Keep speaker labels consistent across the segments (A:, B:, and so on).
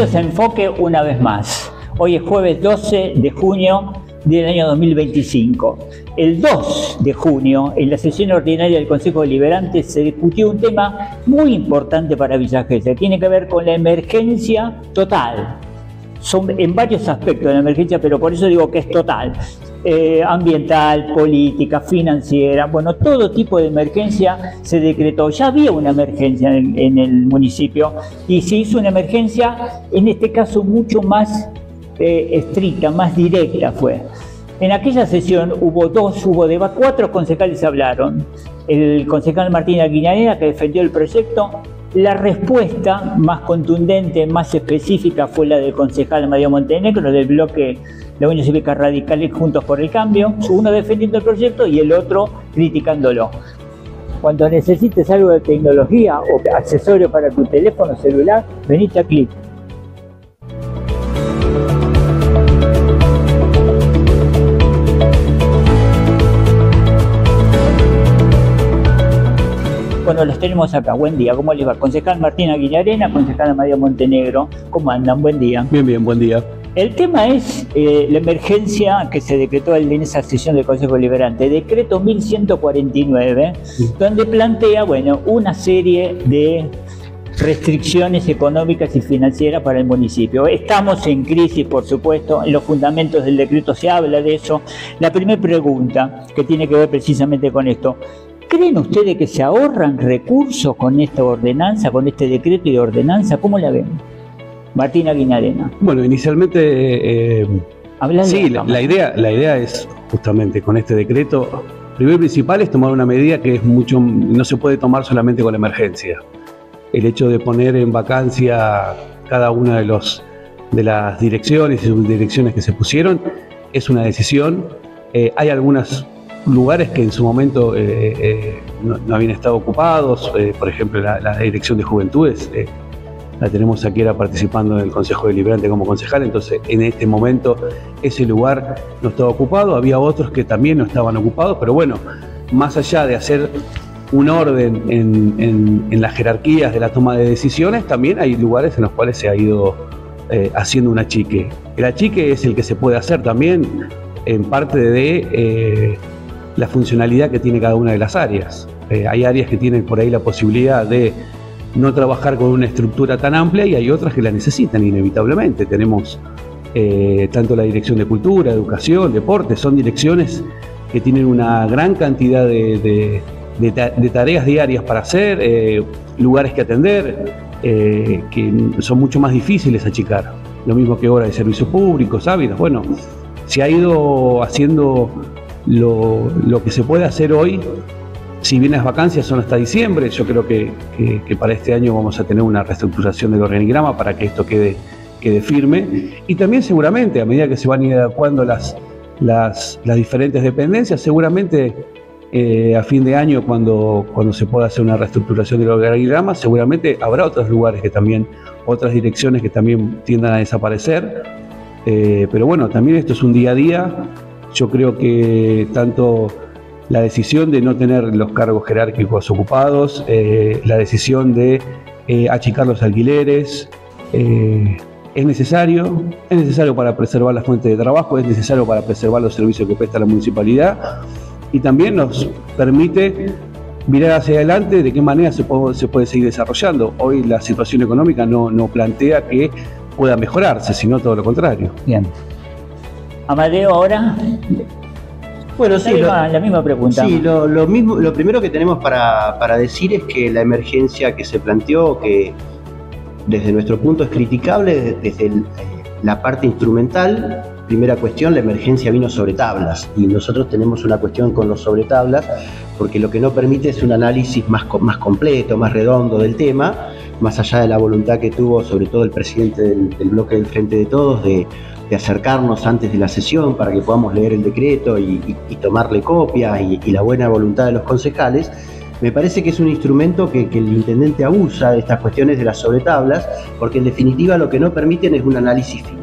A: Bienvenidos a Enfoque una vez más. Hoy es jueves 12 de junio del año 2025. El 2 de junio, en la sesión ordinaria del Consejo Deliberante, se discutió un tema muy importante para Villa Gesell. Tiene que ver con la emergencia total. Son en varios aspectos de la emergencia, pero por eso digo que es total. Ambiental, política, financiera, bueno, todo tipo de emergencia se decretó. Ya había una emergencia en el municipio y se hizo una emergencia, en este caso, mucho más estricta, más directa fue. En aquella sesión hubo cuatro concejales hablaron. El concejal Martín Aguinarena, que defendió el proyecto. La respuesta más contundente, más específica, fue la del concejal Mario Montenegro, del bloque La Unión Cívica Radical y Juntos por el Cambio, uno defendiendo el proyecto y el otro criticándolo. Cuando necesites algo de tecnología o accesorio para tu teléfono celular, venite a Clip. Bueno, los tenemos acá. Buen día. ¿Cómo les va? Concejal Martín Aguinarena, concejal Mario Montenegro. ¿Cómo andan? Buen día.
B: Bien, bien, buen día.
A: El tema es la emergencia que se decretó en esa sesión del Consejo Deliberante, decreto 1149, donde plantea, bueno, una serie de restricciones económicas y financieras para el municipio. Estamos en crisis, por supuesto, en los fundamentos del decreto se habla de eso. La primera pregunta, que tiene que ver precisamente con esto: ¿creen ustedes que se ahorran recursos con esta ordenanza, con este decreto y ordenanza? ¿Cómo la ven? Martín Aguinarena.
B: Bueno, inicialmente, sí, la idea es justamente con este decreto, primero y principal, es tomar una medida que es no se puede tomar solamente con la emergencia. El hecho de poner en vacancia cada una de las direcciones y subdirecciones que se pusieron es una decisión. Hay algunos lugares que en su momento no habían estado ocupados, por ejemplo la Dirección de Juventudes, la tenemos aquí ahora participando en el Consejo Deliberante como concejal, entonces en este momento ese lugar no estaba ocupado, había otros que también no estaban ocupados, pero bueno, más allá de hacer un orden en las jerarquías de la toma de decisiones, también hay lugares en los cuales se ha ido haciendo un achique. El achique es el que se puede hacer también en parte de la funcionalidad que tiene cada una de las áreas. Hay áreas que tienen por ahí la posibilidad de no trabajar con una estructura tan amplia y hay otras que la necesitan inevitablemente. Tenemos tanto la Dirección de Cultura, Educación, Deporte, son direcciones que tienen una gran cantidad de tareas diarias para hacer, lugares que atender, que son mucho más difíciles achicar. Lo mismo que obras de servicios públicos, hábitos. Bueno, se ha ido haciendo lo que se puede hacer hoy. Si bien las vacancias son hasta diciembre, yo creo que para este año vamos a tener una reestructuración del organigrama para que esto quede firme. Y también seguramente, a medida que se van a ir adecuando las diferentes dependencias, seguramente a fin de año, cuando se pueda hacer una reestructuración del organigrama, seguramente habrá otros lugares otras direcciones que también tiendan a desaparecer. Pero bueno, también esto es un día a día. Yo creo que tanto la decisión de no tener los cargos jerárquicos ocupados, la decisión de achicar los alquileres, es necesario para preservar la fuente de trabajo, es necesario para preservar los servicios que presta la municipalidad y también nos permite mirar hacia adelante de qué manera se puede seguir desarrollando. Hoy la situación económica no plantea que pueda mejorarse, sino todo lo contrario.
A: Bien. Amadeo, ahora...
C: Bueno, sí,
A: la misma pregunta.
C: Sí, lo primero que tenemos para decir es que la emergencia que se planteó, que desde nuestro punto es criticable, desde la parte instrumental, primera cuestión, la emergencia vino sobre tablas y nosotros tenemos una cuestión con los sobre tablas porque lo que no permite es un análisis más completo, más redondo del tema, más allá de la voluntad que tuvo sobre todo el presidente del bloque del Frente de Todos de acercarnos antes de la sesión para que podamos leer el decreto y tomarle copia y la buena voluntad de los concejales. Me parece que es un instrumento que el intendente abusa de estas cuestiones de las sobretablas, porque en definitiva lo que no permiten es un análisis fino.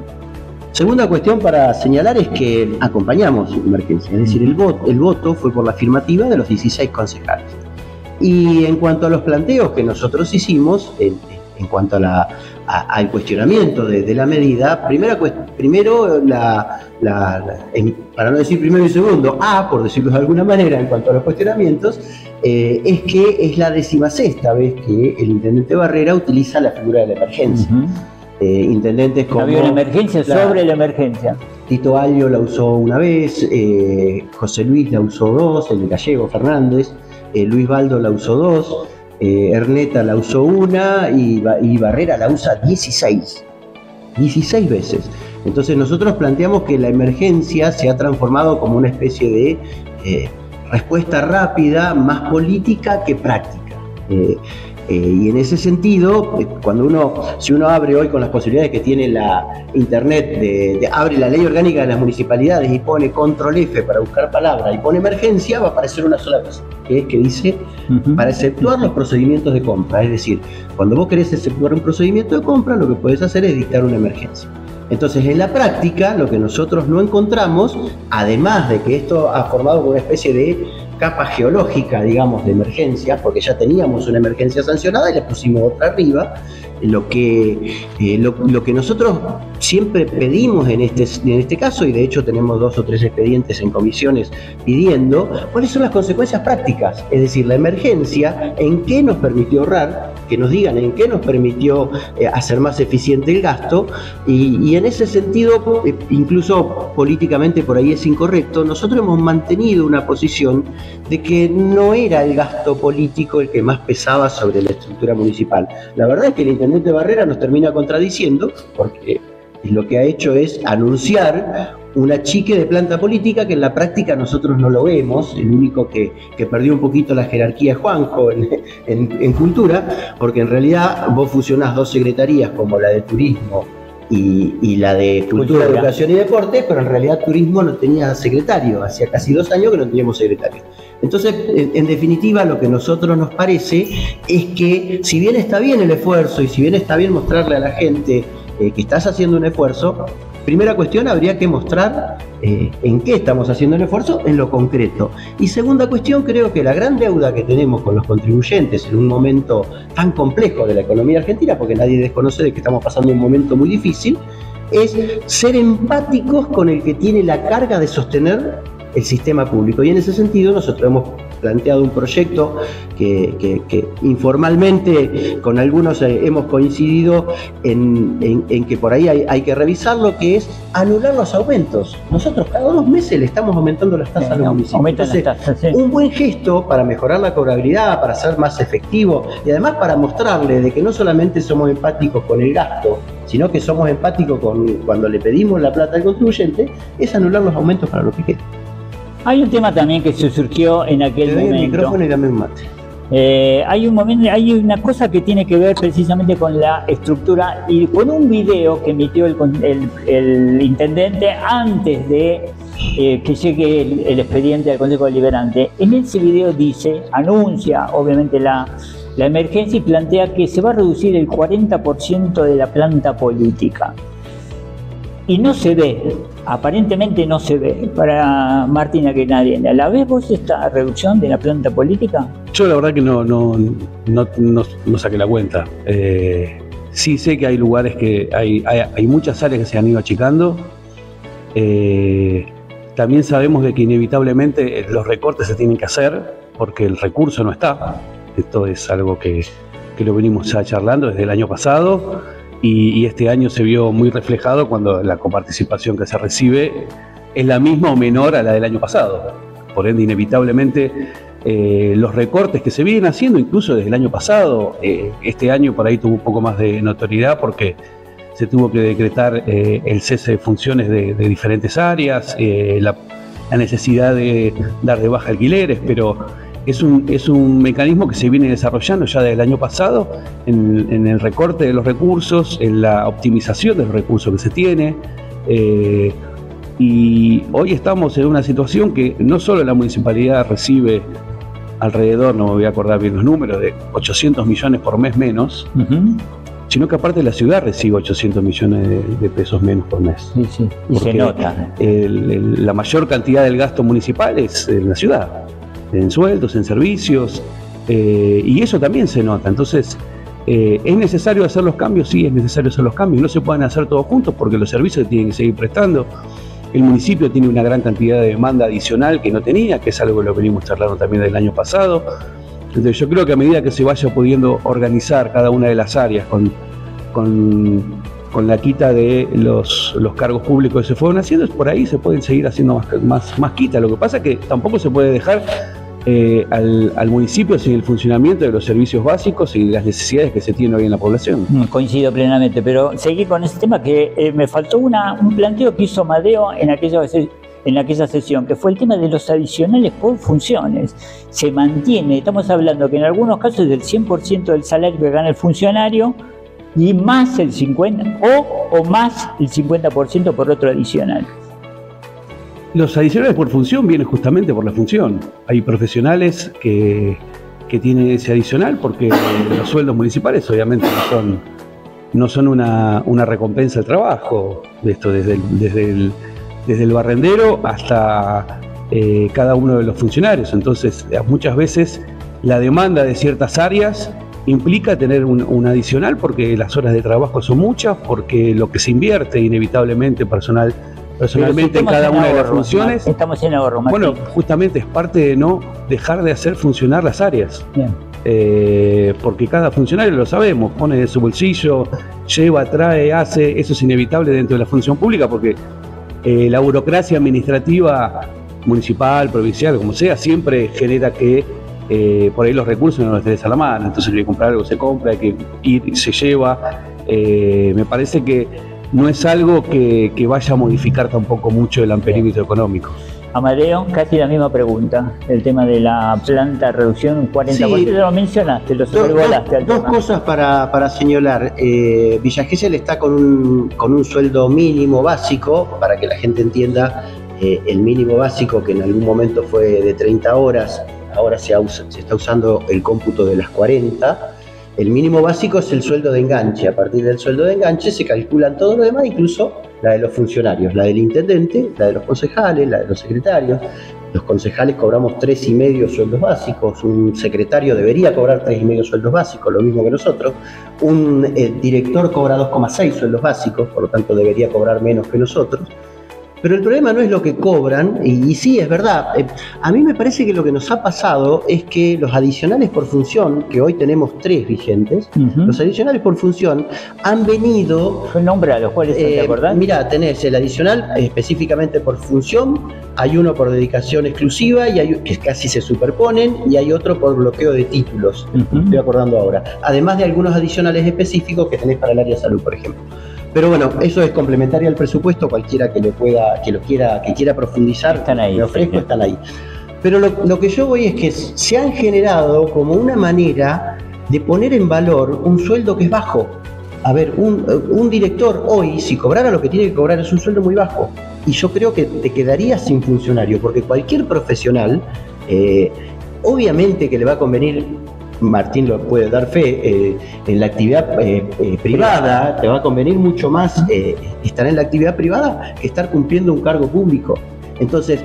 C: Segunda cuestión para señalar es que acompañamos la emergencia, es decir, el voto fue por la afirmativa de los 16 concejales. Y en cuanto a los planteos que nosotros hicimos, en cuanto al cuestionamiento de la medida. Primero, para no decir primero y segundo, por decirlo de alguna manera, en cuanto a los cuestionamientos, es que es la 16ª vez que el intendente Barrera utiliza la figura de la emergencia. Intendentes como...
A: Había una emergencia sobre la emergencia.
C: Tito Alio la usó una vez, José Luis la usó 2, el de Gallego Fernández, Luis Baldo la usó 2, Erneta la usó 1 y Barrera la usa 16 veces. Entonces nosotros planteamos que la emergencia se ha transformado como una especie de respuesta rápida, más política que práctica. Y en ese sentido, si uno abre hoy con las posibilidades que tiene la internet, abre la ley orgánica de las municipalidades y pone control F para buscar palabra y pone emergencia, va a aparecer una sola cosa, que dice para exceptuar los procedimientos de compra. Es decir, cuando vos querés exceptuar un procedimiento de compra, lo que podés hacer es dictar una emergencia. Entonces, en la práctica, lo que nosotros no encontramos, además de que esto ha formado una especie de capa geológica, digamos, de emergencia, porque ya teníamos una emergencia sancionada y le pusimos otra arriba, lo que nosotros siempre pedimos en este caso, y de hecho tenemos 2 o 3 expedientes en comisiones pidiendo, ¿cuáles son las consecuencias prácticas? Es decir, la emergencia, ¿en qué nos permitió ahorrar? Que nos digan en qué nos permitió hacer más eficiente el gasto, y en ese sentido, incluso políticamente por ahí es incorrecto, nosotros hemos mantenido una posición de que no era el gasto político el que más pesaba sobre la estructura municipal. La verdad es que el intendente Barrera nos termina contradiciendo, porque lo que ha hecho es anunciar un achique de planta política que en la práctica nosotros no lo vemos. El único que perdió un poquito la jerarquía es Juanjo en cultura, porque en realidad vos fusionás 2 secretarías como la de turismo y la de cultura, educación y deporte, pero en realidad turismo no tenía secretario, hacía casi 2 años que no teníamos secretario. Entonces, en definitiva, lo que a nosotros nos parece es que si bien está bien el esfuerzo y si bien está bien mostrarle a la gente que estás haciendo un esfuerzo, primera cuestión, habría que mostrar en qué estamos haciendo el esfuerzo en lo concreto. Y segunda cuestión, creo que la gran deuda que tenemos con los contribuyentes en un momento tan complejo de la economía argentina, porque nadie desconoce de que estamos pasando un momento muy difícil, es ser empáticos con el que tiene la carga de sostener el sistema público. Y en ese sentido nosotros hemos planteado un proyecto que informalmente con algunos hemos coincidido en que por ahí hay que revisarlo, que es anular los aumentos. Nosotros cada 2 meses le estamos aumentando las tasas a los municipios. Entonces, un buen gesto para mejorar la cobrabilidad, para ser más efectivo y además para mostrarle de que no solamente somos empáticos con el gasto, sino que somos empáticos cuando le pedimos la plata al contribuyente, es anular los aumentos para los que queda.
A: Hay un tema también que se surgió en aquel momento.
C: El micrófono y dame un mate.
A: Hay una cosa que tiene que ver precisamente con la estructura y con un video que emitió el intendente antes de que llegue el expediente al Consejo Deliberante. En ese video anuncia obviamente la emergencia y plantea que se va a reducir el 40% de la planta política. Y no se ve, aparentemente no se ve. Para Martina Kenadiena, ¿la ves vos esta reducción de la planta política?
B: Yo la verdad que no saqué la cuenta. Sí sé que hay lugares que hay muchas áreas que se han ido achicando. También sabemos de que inevitablemente los recortes se tienen que hacer porque el recurso no está. Esto es algo que lo venimos ya charlando desde el año pasado. Y este año se vio muy reflejado cuando la coparticipación que se recibe es la misma o menor a la del año pasado. Por ende, inevitablemente, los recortes que se vienen haciendo incluso desde el año pasado, este año por ahí tuvo un poco más de notoriedad porque se tuvo que decretar el cese de funciones de diferentes áreas, la necesidad de dar de baja alquileres, pero es un mecanismo que se viene desarrollando ya desde el año pasado en el recorte de los recursos, en la optimización de los recursos que se tiene. Y hoy estamos en una situación que no solo la municipalidad recibe alrededor, no me voy a acordar bien los números, de 800 millones por mes menos, sino que aparte la ciudad recibe 800 millones de pesos menos por mes.
A: Sí. Y se nota.
B: La mayor cantidad del gasto municipal es en la ciudad, en sueldos, en servicios, y eso también se nota. Entonces, ¿Es necesario hacer los cambios? Sí, es necesario hacer los cambios. No se pueden hacer todos juntos porque los servicios tienen que seguir prestando. El municipio tiene una gran cantidad de demanda adicional que no tenía, que es algo que lo venimos charlando también del año pasado. Entonces yo creo que a medida que se vaya pudiendo organizar cada una de las áreas con la quita de los cargos públicos que se fueron haciendo, por ahí se pueden seguir haciendo más quita. Lo que pasa es que tampoco se puede dejar al municipio sin el funcionamiento de los servicios básicos y las necesidades que se tienen hoy en la población.
A: Coincido plenamente, pero seguí con ese tema que me faltó un planteo que hizo Amadeo en aquella sesión, que fue el tema de los adicionales por funciones. Se mantiene, estamos hablando que en algunos casos es del 100% del salario que gana el funcionario y más el 50% o más el 50% por otro adicional.
B: Los adicionales por función vienen justamente por la función. Hay profesionales que tienen ese adicional porque los sueldos municipales obviamente no son una recompensa al trabajo. Esto desde el barrendero hasta cada uno de los funcionarios. Entonces, muchas veces la demanda de ciertas áreas implica tener un adicional porque las horas de trabajo son muchas, porque lo que se invierte inevitablemente personalmente en cada una de las funciones.
A: Estamos en ahorro, Martín.
B: Bueno, justamente es parte de no dejar de hacer funcionar las áreas. Porque cada funcionario, lo sabemos, pone de su bolsillo, lleva, trae, hace. Eso es inevitable dentro de la función pública porque la burocracia administrativa municipal, provincial, como sea, siempre genera que por ahí los recursos no los tenés a la mano. Entonces hay que comprar algo, se compra, hay que ir, se lleva. Me parece que no es algo que vaya a modificar tampoco mucho el amperímetro económico.
A: Amadeo, casi la misma pregunta, el tema de la planta reducción 40%,
C: sí,
A: lo mencionaste, lo sobrevolaste al tema.
C: Dos cosas para señalar. Villa Gesell está con un sueldo mínimo básico, para que la gente entienda, el mínimo básico que en algún momento fue de 30 horas, ahora se está usando el cómputo de las 40. El mínimo básico es el sueldo de enganche. A partir del sueldo de enganche se calculan todo lo demás, incluso la de los funcionarios, la del intendente, la de los concejales, la de los secretarios. Los concejales cobramos 3,5 sueldos básicos, un secretario debería cobrar 3,5 sueldos básicos, lo mismo que nosotros. Un director cobra 2,6 sueldos básicos, por lo tanto debería cobrar menos que nosotros. Pero el problema no es lo que cobran, y sí, es verdad. A mí me parece que lo que nos ha pasado es que los adicionales por función, que hoy tenemos 3 vigentes, los adicionales por función han venido...
A: Nómbralos, ¿cuáles son? ¿Te acordás?
C: Mira, tenés el adicional específicamente por función, hay uno por dedicación exclusiva, y hay que casi se superponen, y hay otro por bloqueo de títulos, estoy acordando ahora. Además de algunos adicionales específicos que tenés para el área de salud, por ejemplo. Pero bueno, eso es complementario al presupuesto, cualquiera que quiera profundizar,
A: están ahí,
C: me ofrezco, están ahí. Pero lo que yo voy es que se han generado como una manera de poner en valor un sueldo que es bajo. A ver, un director hoy, si cobrara lo que tiene que cobrar, es un sueldo muy bajo. Y yo creo que te quedarías sin funcionario, porque cualquier profesional, obviamente que le va a convenir, Martín lo puede dar fe, en la actividad privada, te va a convenir mucho más estar en la actividad privada que estar cumpliendo un cargo público. Entonces,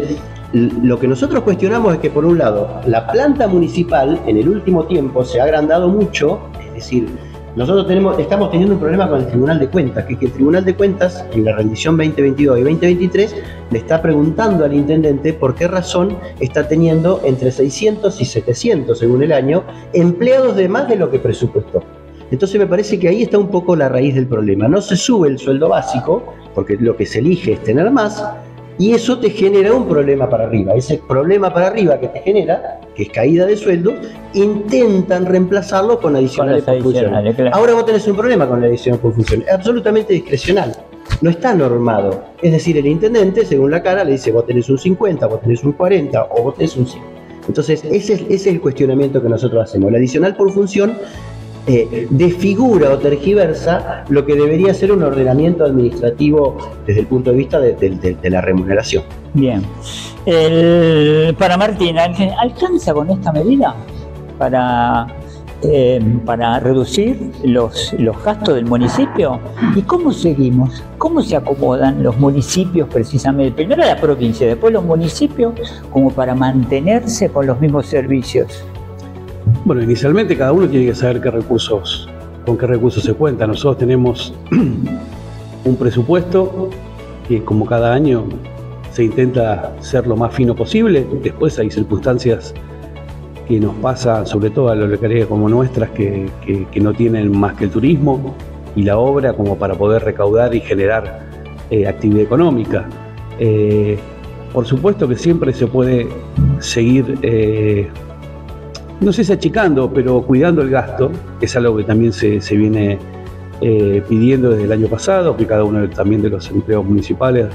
C: lo que nosotros cuestionamos es que, por un lado, la planta municipal en el último tiempo se ha agrandado mucho, es decir, nosotros estamos teniendo un problema con el Tribunal de Cuentas, que es que el Tribunal de Cuentas, en la rendición 2022 y 2023, le está preguntando al intendente por qué razón está teniendo entre 600 y 700, según el año, empleados de más de lo que presupuestó. Entonces me parece que ahí está un poco la raíz del problema. No se sube el sueldo básico, porque lo que se elige es tener más, y eso te genera un problema para arriba. Ese problema para arriba que te genera, que es caída de sueldos, intentan reemplazarlo con adicionales por función. Claro. Ahora vos tenés un problema con la adición por función. Es absolutamente discrecional. No está normado. Es decir, el intendente, según la cara, le dice vos tenés un 50, vos tenés un 40 o vos tenés un 100. Entonces, ese es el cuestionamiento que nosotros hacemos. La adicional por función desfigura o tergiversa lo que debería ser un ordenamiento administrativo desde el punto de vista de la remuneración.
A: Bien. Para Martín, ¿alcanza con esta medida para reducir los gastos del municipio? ¿Y cómo seguimos? ¿Cómo se acomodan los municipios precisamente? Primero la provincia, después los municipios, como para mantenerse con los mismos servicios.
B: Bueno, inicialmente cada uno tiene que saber qué recursos con qué recursos se cuenta. Nosotros tenemos un presupuesto que, como cada año, se intenta ser lo más fino posible. Después hay circunstancias que nos pasan, sobre todo a las localidades como nuestras, que no tienen más que el turismo y la obra como para poder recaudar y generar actividad económica. Por supuesto que siempre se puede seguir, no sé si achicando, pero cuidando el gasto, que es algo que también se viene pidiendo desde el año pasado, que cada uno también de los empleados municipales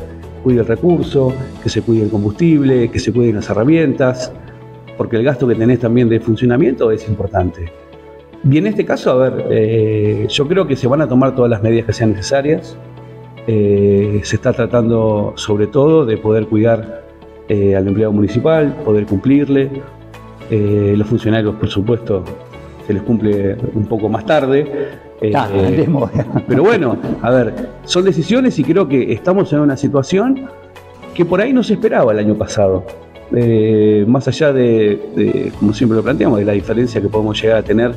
B: cuide el recurso, que se cuide el combustible, que se cuiden las herramientas, porque el gasto que tenés también de funcionamiento es importante. Y en este caso, a ver, yo creo que se van a tomar todas las medidas que sean necesarias. Se está tratando sobre todo de poder cuidar al empleado municipal, poder cumplirle. Los funcionarios, por supuesto, se les cumple un poco más tarde. Pero bueno, a ver, son decisiones y creo que estamos en una situación que por ahí no se esperaba el año pasado. Más allá de, como siempre lo planteamos, de la diferencia que podemos llegar a tener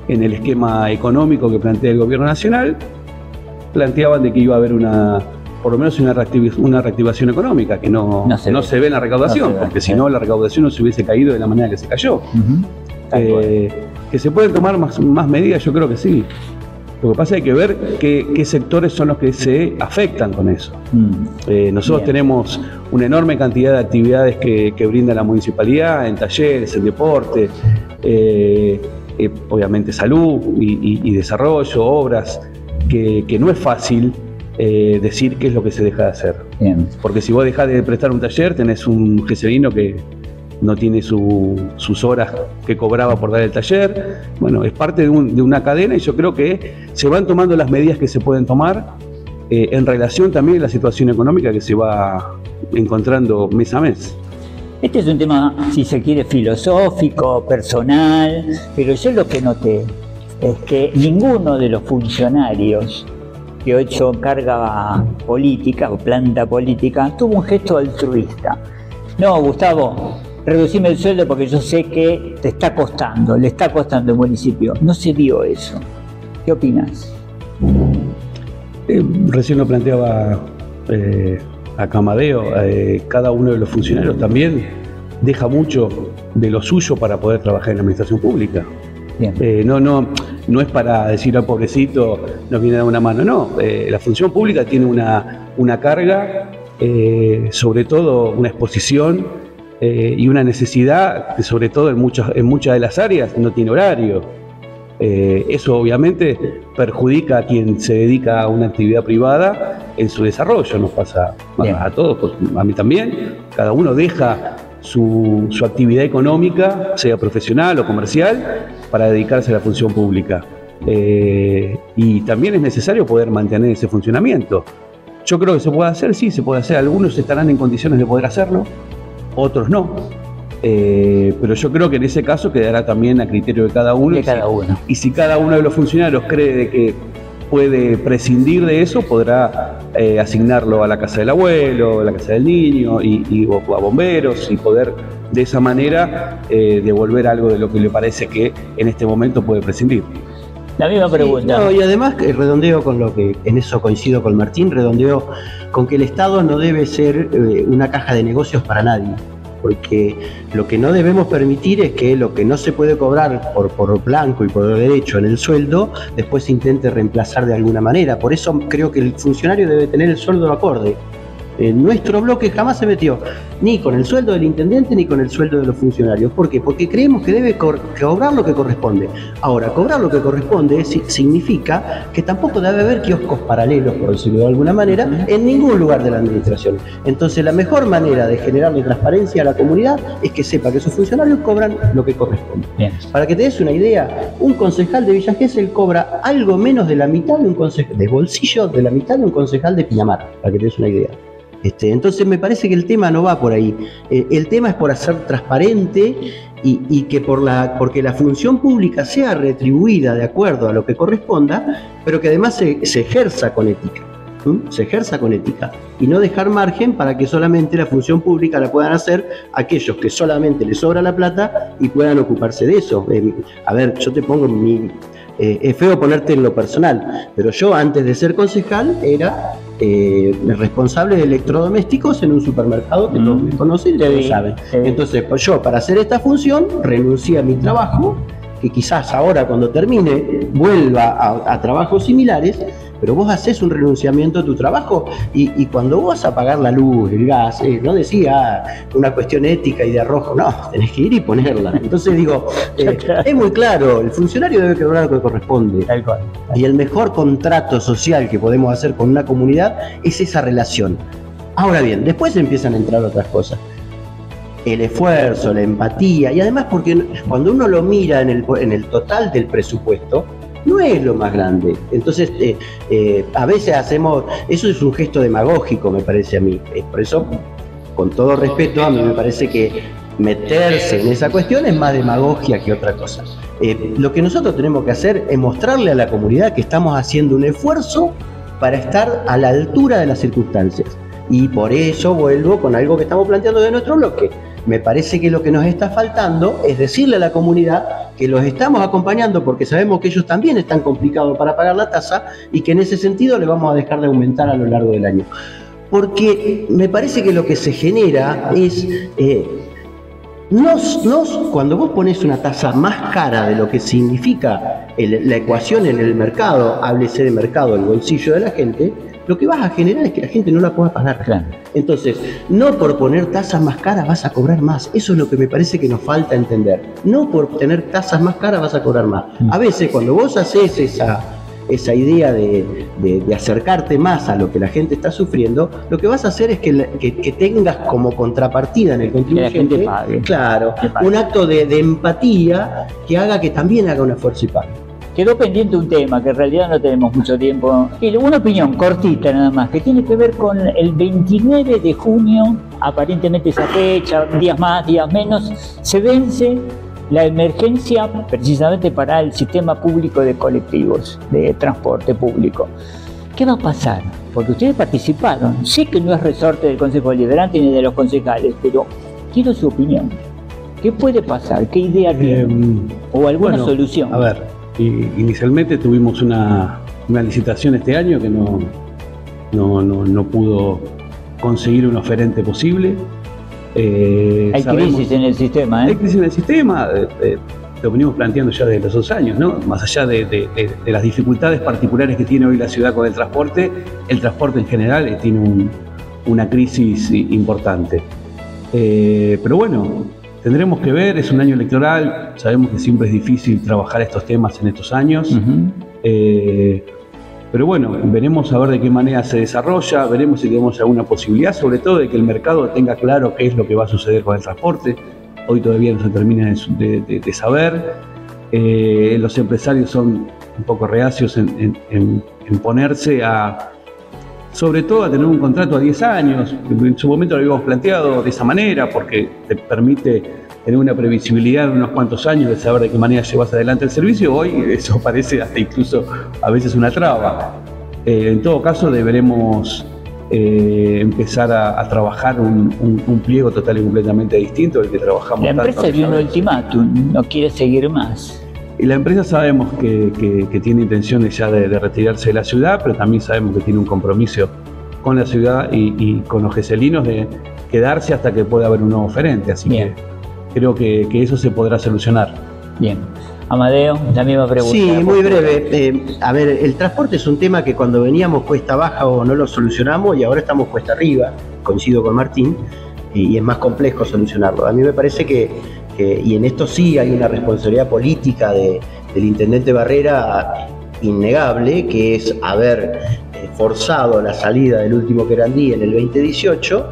B: en el esquema económico que plantea el gobierno nacional, planteaban de que iba a haber por lo menos una reactivación económica, que no se ve en la recaudación, porque si no la recaudación no se hubiese caído de la manera que se cayó. Que se pueden tomar más medidas, yo creo que sí. Lo que pasa es que hay que ver qué sectores son los que se afectan con eso. Nosotros tenemos una enorme cantidad de actividades que brinda la municipalidad, en talleres, en deporte, obviamente salud y desarrollo, obras, que no es fácil decir qué es lo que se deja de hacer. Bien. Porque si vos dejás de prestar un taller, tenés un gesellino que no tiene sus horas que cobraba por dar el taller. Bueno, es parte de una cadena y yo creo que se van tomando las medidas que se pueden tomar en relación también a la situación económica que se va encontrando mes a mes.
A: Este es un tema, si se quiere, filosófico, personal, pero yo lo que noté es que ninguno de los funcionarios que hoy son carga política o planta política tuvo un gesto altruista. No, Gustavo, reducime el sueldo porque yo sé que le está costando al municipio. No se vio eso. ¿Qué opinas?
B: Recién lo planteaba acá Amadeo, cada uno de los funcionarios también deja mucho de lo suyo para poder trabajar en la administración pública. No es para decir al pobrecito nos viene a dar una mano, no. La función pública tiene una carga, sobre todo una exposición y una necesidad que sobre todo en muchas de las áreas no tiene horario. Eso obviamente perjudica a quien se dedica a una actividad privada en su desarrollo. Nos pasa a todos, pues, a mí también. Cada uno deja su actividad económica, sea profesional o comercial, para dedicarse a la función pública. Y también es necesario poder mantener ese funcionamiento. Yo creo que se puede hacer, sí, se puede hacer. Algunos estarán en condiciones de poder hacerlo, otros no. Pero yo creo que en ese caso quedará también a criterio de cada uno. Y si cada uno de los funcionarios cree de que puede prescindir de eso, podrá asignarlo a la casa del abuelo, a la casa del niño o a bomberos, y poder de esa manera devolver algo de lo que le parece que en este momento puede prescindir.
A: La misma pregunta.
C: Sí, no, y además redondeo con lo que, en eso coincido con Martín, redondeo con que el Estado no debe ser una caja de negocios para nadie. Porque lo que no debemos permitir es que lo que no se puede cobrar por blanco y por derecho en el sueldo, después se intente reemplazar de alguna manera. Por eso creo que el funcionario debe tener el sueldo acorde. Nuestro bloque jamás se metió ni con el sueldo del intendente ni con el sueldo de los funcionarios. ¿Por qué? Porque creemos que debe cobrar lo que corresponde. Ahora, cobrar lo que corresponde significa que tampoco debe haber kioscos paralelos, por decirlo de alguna manera, en ningún lugar de la administración. Entonces, la mejor manera de generarle transparencia a la comunidad es que sepa que sus funcionarios cobran lo que corresponde. Bien. Para que te des una idea, un concejal de Villa Gesell cobra algo menos de la mitad de un concejal, de bolsillo de la mitad de un concejal de Pinamar, para que te des una idea. Entonces me parece que el tema no va por ahí. El tema es por hacer transparente y que porque la función pública sea retribuida de acuerdo a lo que corresponda, pero que además se ejerza con ética. Se ejerza con ética y no dejar margen para que solamente la función pública la puedan hacer aquellos que solamente les sobra la plata y puedan ocuparse de eso. A ver, yo te pongo es feo ponerte en lo personal, pero yo antes de ser concejal era responsable de electrodomésticos en un supermercado que todos me conocen y todos saben. Entonces, pues yo para hacer esta función renuncié a mi trabajo, que quizás ahora cuando termine vuelva a trabajos similares, pero vos haces un renunciamiento a tu trabajo y cuando vos vas a pagar la luz, el gas, no decía una cuestión ética y de arrojo, no, tenés que ir y ponerla. Entonces digo, es muy claro, el funcionario debe cobrar lo que corresponde. Y el mejor contrato social que podemos hacer con una comunidad es esa relación. Ahora bien, después empiezan a entrar otras cosas. El esfuerzo, la empatía, y además porque cuando uno lo mira en el total del presupuesto, no es lo más grande. Entonces, a veces eso es un gesto demagógico, me parece a mí. Por eso, con todo respeto, a mí me parece que meterse en esa cuestión es más demagogia que otra cosa. Lo que nosotros tenemos que hacer es mostrarle a la comunidad que estamos haciendo un esfuerzo para estar a la altura de las circunstancias. Y por eso vuelvo con algo que estamos planteando de nuestro bloque. Me parece que lo que nos está faltando es decirle a la comunidad que los estamos acompañando porque sabemos que ellos también están complicados para pagar la tasa y que en ese sentido le vamos a dejar de aumentar a lo largo del año. Porque me parece que lo que se genera es... cuando vos pones una tasa más cara de lo que significa la ecuación en el mercado, háblese de mercado, el bolsillo de la gente, lo que vas a generar es que la gente no la pueda pagar. Claro. Entonces, no por poner tasas más caras vas a cobrar más. Eso es lo que me parece que nos falta entender. No por tener tasas más caras vas a cobrar más. A veces cuando vos haces esa idea de acercarte más a lo que la gente está sufriendo, lo que vas a hacer es que tengas como contrapartida en el contribuyente, que la gente pague. Claro, un acto de empatía que haga que también haga un esfuerzo y pague.
A: Quedó pendiente un tema que en realidad no tenemos mucho tiempo. Y una opinión cortita nada más, que tiene que ver con el 29 de junio, aparentemente esa fecha, días más, días menos, se vence la emergencia precisamente para el sistema público de colectivos, de transporte público. ¿Qué va a pasar? Porque ustedes participaron. Sé que no es resorte del Consejo Deliberante ni de los concejales, pero quiero su opinión. ¿Qué puede pasar? ¿Qué idea tienen? ¿O alguna solución?
B: A ver. Inicialmente tuvimos una licitación este año que no pudo conseguir un oferente posible.
A: Hay crisis en el sistema,
B: Hay crisis en el sistema, lo venimos planteando ya desde los 2 años, ¿no? Más allá de las dificultades particulares que tiene hoy la ciudad con el transporte en general tiene una crisis importante. Pero bueno, tendremos que ver, es un año electoral, sabemos que siempre es difícil trabajar estos temas en estos años, pero bueno, veremos a ver de qué manera se desarrolla, veremos si tenemos alguna posibilidad, sobre todo de que el mercado tenga claro qué es lo que va a suceder con el transporte. Hoy todavía no se termina de saber, los empresarios son un poco reacios en ponerse sobre todo a tener un contrato a 10 años, en su momento lo habíamos planteado de esa manera, porque te permite tener una previsibilidad de unos cuantos años de saber de qué manera llevas adelante el servicio. Hoy eso parece hasta incluso a veces una traba. En todo caso deberemos empezar a trabajar un pliego total y completamente distinto del que trabajamos.
A: La empresa dio un ultimátum, no quiere seguir más.
B: Y la empresa sabemos que tiene intenciones ya de retirarse de la ciudad, pero también sabemos que tiene un compromiso con la ciudad y con los geselinos de quedarse hasta que pueda haber un nuevo oferente. Así que creo que eso se podrá solucionar.
A: Bien. Amadeo, la misma pregunta.
C: Sí, muy breve. A ver, el transporte es un tema que cuando veníamos cuesta baja o no lo solucionamos y ahora estamos cuesta arriba, coincido con Martín, y es más complejo solucionarlo. A mí me parece que y en esto sí hay una responsabilidad política del intendente Barrera innegable, que es haber forzado la salida del último Querandí en el 2018,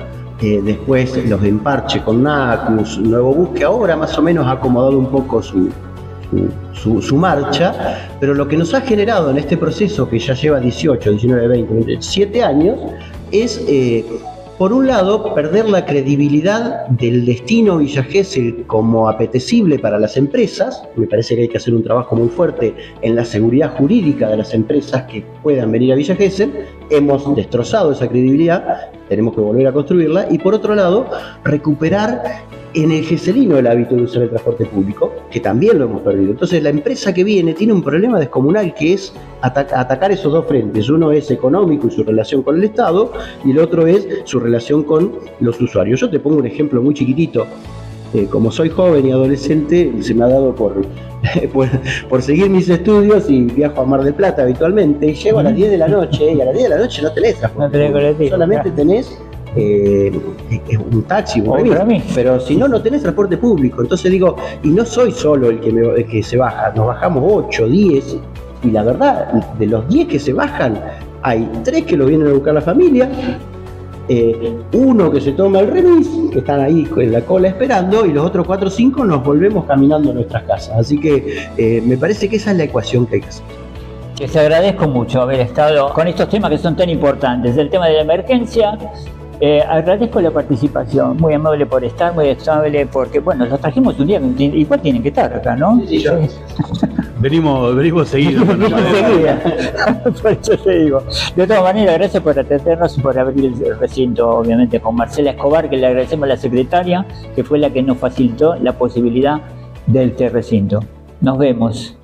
C: después los emparches con NACUS, Nuevo Bus, que ahora más o menos ha acomodado un poco su marcha, pero lo que nos ha generado en este proceso que ya lleva 18, 19, 20, 27 años es... por un lado, perder la credibilidad del destino Villa Gesell como apetecible para las empresas. Me parece que hay que hacer un trabajo muy fuerte en la seguridad jurídica de las empresas que puedan venir a Villa Gesell. Hemos destrozado esa credibilidad, tenemos que volver a construirla. Y por otro lado, recuperar en el geselino el hábito de usar el transporte público, que también lo hemos perdido. Entonces la empresa que viene tiene un problema descomunal, que es atacar esos dos frentes. Uno es económico y su relación con el Estado, y el otro es su relación con los usuarios. Yo te pongo un ejemplo muy chiquitito. Como soy joven y adolescente, se me ha dado por seguir mis estudios y viajo a Mar del Plata habitualmente, y llego a las 10 de la noche, y a las 10 de la noche no tenés transporte público, solamente tenés un taxi, un remis, pero si no tenés transporte público. Entonces digo, y no soy solo el que se baja, nos bajamos 8, 10, y la verdad, de los 10 que se bajan, hay 3 que lo vienen a buscar la familia, uno que se toma el remis, que están ahí en la cola esperando, y los otros 4 o 5 nos volvemos caminando a nuestras casas. Así que me parece que esa es la ecuación que hay que hacer.
A: Les agradezco mucho haber estado con estos temas que son tan importantes. El tema de la emergencia, agradezco la participación, muy amable por estar, muy amable porque, bueno, los trajimos un día, igual tienen que estar acá, ¿no?
C: Sí, yo.
B: Venimos seguidos.
A: Por eso te digo. De todas maneras, gracias por atendernos y por abrir el recinto, obviamente, con Marcela Escobar, que le agradecemos a la secretaria, que fue la que nos facilitó la posibilidad del recinto. Nos vemos.